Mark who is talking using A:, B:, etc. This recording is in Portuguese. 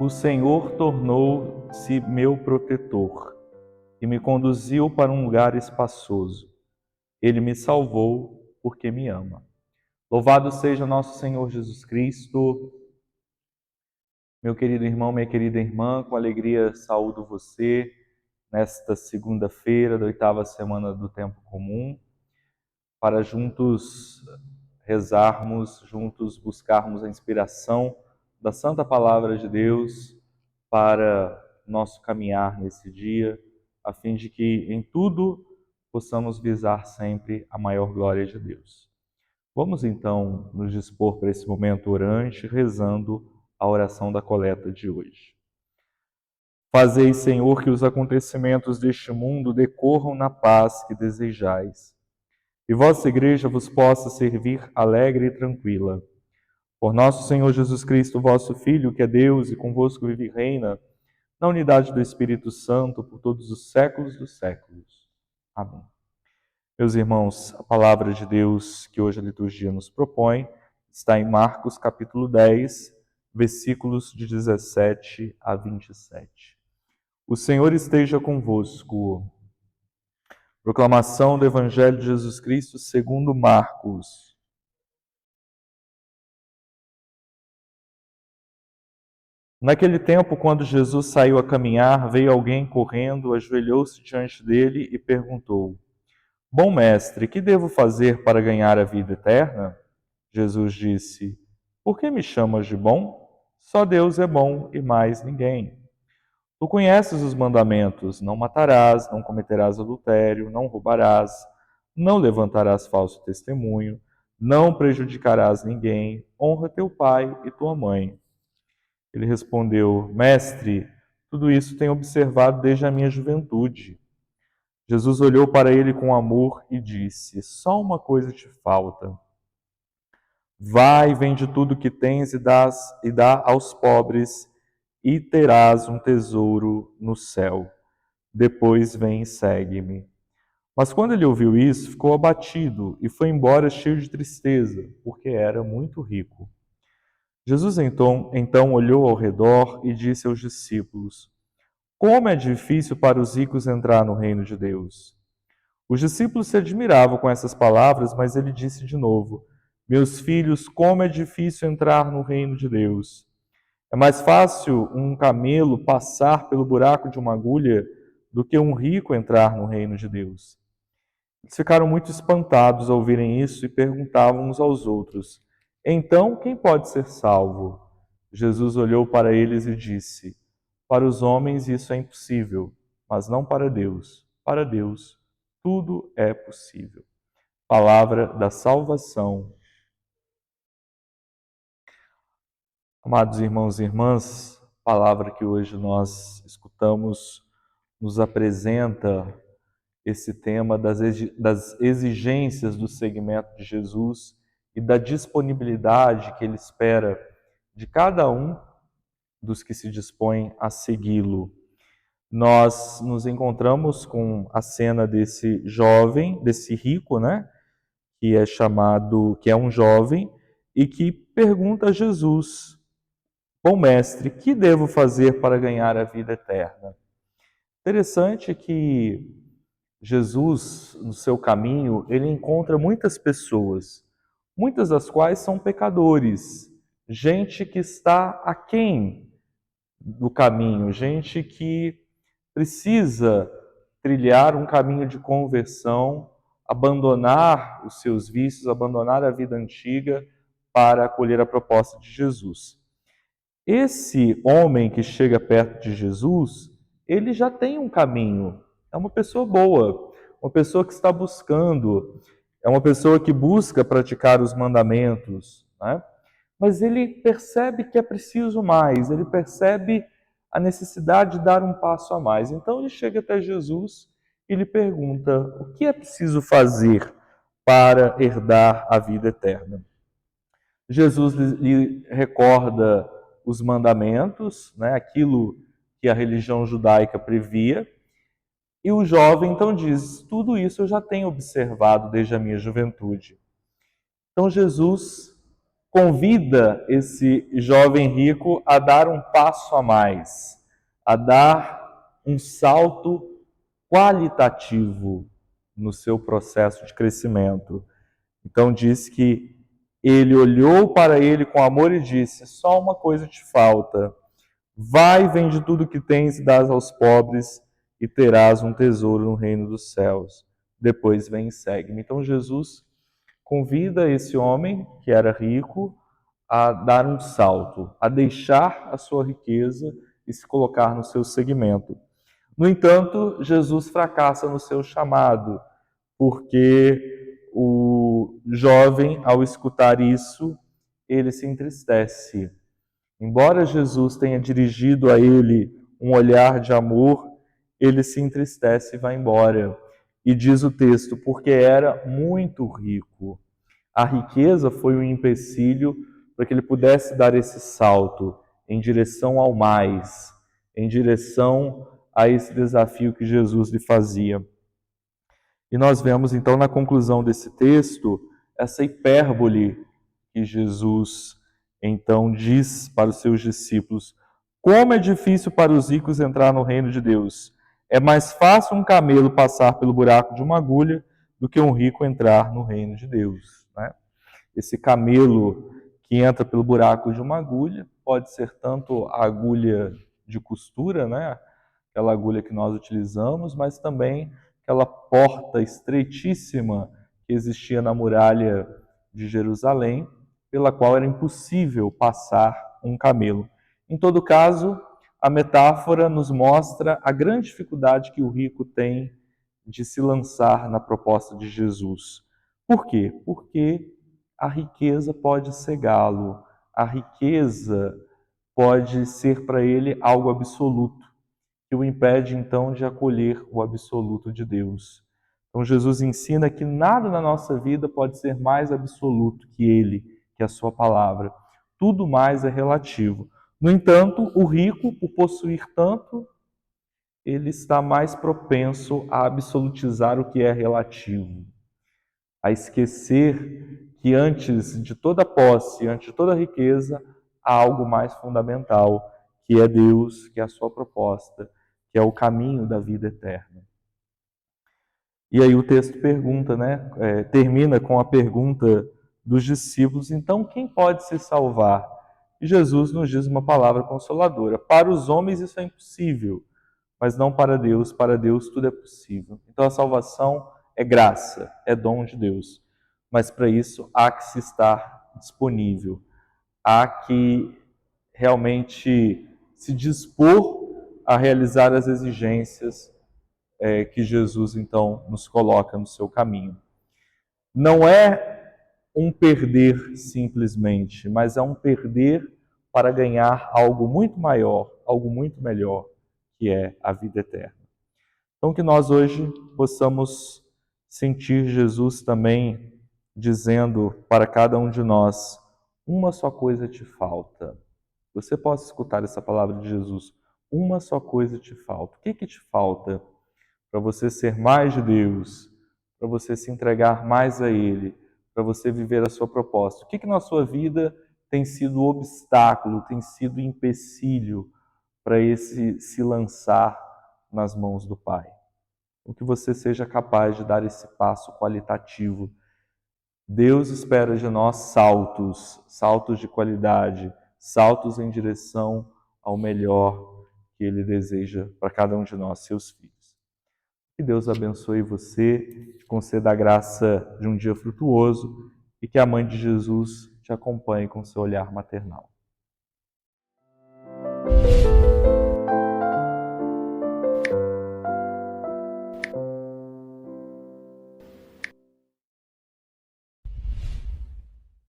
A: O Senhor tornou-se meu protetor e me conduziu para um lugar espaçoso. Ele me salvou porque me ama. Louvado seja nosso Senhor Jesus Cristo. Meu querido irmão, minha querida irmã, com alegria saúdo você nesta segunda-feira da 8ª semana do Tempo Comum, para juntos rezarmos, juntos buscarmos a inspiração da Santa Palavra de Deus para nosso caminhar nesse dia, a fim de que em tudo possamos visar sempre a maior glória de Deus. Vamos então nos dispor para esse momento orante, rezando a oração da coleta de hoje. Fazei, Senhor, que os acontecimentos deste mundo decorram na paz que desejais, e vossa Igreja vos possa servir alegre e tranquila. Por nosso Senhor Jesus Cristo, vosso Filho, que é Deus e convosco vive e reina, na unidade do Espírito Santo, por todos os séculos dos séculos. Amém. Meus irmãos, a palavra de Deus que hoje a liturgia nos propõe está em Marcos capítulo 10, versículos de 17 a 27. O Senhor esteja convosco. Proclamação do Evangelho de Jesus Cristo segundo Marcos. Naquele tempo, quando Jesus saiu a caminhar, veio alguém correndo, ajoelhou-se diante dele e perguntou: Bom mestre, que devo fazer para ganhar a vida eterna? Jesus disse: Por que me chamas de bom? Só Deus é bom e mais ninguém. Tu conheces os mandamentos: não matarás, não cometerás adultério, não roubarás, não levantarás falso testemunho, não prejudicarás ninguém, honra teu pai e tua mãe. Ele respondeu: Mestre, tudo isso tenho observado desde a minha juventude. Jesus olhou para ele com amor e disse: Só uma coisa te falta. Vai, vende tudo que tens e dá aos pobres, e terás um tesouro no céu. Depois vem e segue-me. Mas quando ele ouviu isso, ficou abatido e foi embora cheio de tristeza, porque era muito rico. Jesus então olhou ao redor e disse aos discípulos: Como é difícil para os ricos entrar no reino de Deus. Os discípulos se admiravam com essas palavras, mas ele disse de novo: Meus filhos, como é difícil entrar no reino de Deus. É mais fácil um camelo passar pelo buraco de uma agulha do que um rico entrar no reino de Deus. Eles ficaram muito espantados ao ouvirem isso e perguntavam uns aos outros: Então, quem pode ser salvo? Jesus olhou para eles e disse: Para os homens isso é impossível, mas não para Deus. Para Deus tudo é possível. Palavra da salvação. Amados irmãos e irmãs, a palavra que hoje nós escutamos nos apresenta esse tema das exigências do seguimento de Jesus e da disponibilidade que ele espera de cada um dos que se dispõem a segui-lo. Nós nos encontramos com a cena desse jovem, desse rico, que é um jovem e que pergunta a Jesus: Bom mestre, que devo fazer para ganhar a vida eterna? Interessante que Jesus, no seu caminho, ele encontra muitas pessoas, muitas das quais são pecadores, gente que está aquém do caminho, gente que precisa trilhar um caminho de conversão, abandonar os seus vícios, abandonar a vida antiga para acolher a proposta de Jesus. Esse homem que chega perto de Jesus, ele já tem um caminho, é uma pessoa boa, uma pessoa que está buscando, é uma pessoa que busca praticar os mandamentos, Mas ele percebe que é preciso mais, ele percebe a necessidade de dar um passo a mais. Então ele chega até Jesus e lhe pergunta: o que é preciso fazer para herdar a vida eterna? Jesus lhe recorda os mandamentos, aquilo que a religião judaica previa, e o jovem então diz: tudo isso eu já tenho observado desde a minha juventude. Então Jesus convida esse jovem rico a dar um passo a mais, a dar um salto qualitativo no seu processo de crescimento. Então diz que ele olhou para ele com amor e disse: só uma coisa te falta. Vai, vende tudo que tens e dás aos pobres, e terás um tesouro no reino dos céus. Depois vem e segue-me. Então Jesus convida esse homem, que era rico, a dar um salto, a deixar a sua riqueza e se colocar no seu segmento. No entanto, Jesus fracassa no seu chamado, porque o jovem, ao escutar isso, ele se entristece. Embora Jesus tenha dirigido a ele um olhar de amor, ele se entristece e vai embora. E diz o texto, porque era muito rico. A riqueza foi um empecilho para que ele pudesse dar esse salto em direção ao mais, em direção a esse desafio que Jesus lhe fazia. E nós vemos então na conclusão desse texto essa hipérbole que Jesus então diz para os seus discípulos: como é difícil para os ricos entrar no reino de Deus. É mais fácil um camelo passar pelo buraco de uma agulha do que um rico entrar no reino de Deus, né? Esse camelo que entra pelo buraco de uma agulha pode ser tanto a agulha de costura, né? Aquela agulha que nós utilizamos, mas também aquela porta estreitíssima que existia na muralha de Jerusalém, pela qual era impossível passar um camelo. Em todo caso, a metáfora nos mostra a grande dificuldade que o rico tem de se lançar na proposta de Jesus. Por quê? Porque a riqueza pode cegá-lo, a riqueza pode ser para ele algo absoluto, que o impede então de acolher o absoluto de Deus. Então Jesus ensina que nada na nossa vida pode ser mais absoluto que Ele, que a sua palavra. Tudo mais é relativo. No entanto, o rico, por possuir tanto, ele está mais propenso a absolutizar o que é relativo, a esquecer que antes de toda posse, antes de toda riqueza, há algo mais fundamental, que é Deus, que é a sua proposta, que é o caminho da vida eterna. E aí o texto pergunta, né? Termina com a pergunta dos discípulos: então quem pode se salvar? E Jesus nos diz uma palavra consoladora: para os homens isso é impossível, mas não para Deus. Para Deus tudo é possível. Então a salvação é graça, é dom de Deus. Mas para isso há que se estar disponível, há que realmente se dispor a realizar as exigências que Jesus então nos coloca no seu caminho. Não é um perder simplesmente, mas é um perder para ganhar algo muito maior, algo muito melhor, que é a vida eterna. Então que nós hoje possamos sentir Jesus também dizendo para cada um de nós: uma só coisa te falta. Você possa escutar essa palavra de Jesus. Uma só coisa te falta. O que te falta para você ser mais de Deus, para você se entregar mais a Ele, para você viver a sua proposta? O que na sua vida tem sido obstáculo, tem sido empecilho para esse se lançar nas mãos do Pai? O que você seja capaz de dar esse passo qualitativo. Deus espera de nós saltos, saltos de qualidade, saltos em direção ao melhor que Ele deseja para cada um de nós, seus filhos. Que Deus abençoe você, te conceda a graça de um dia frutuoso e que a Mãe de Jesus te acompanhe com seu olhar maternal.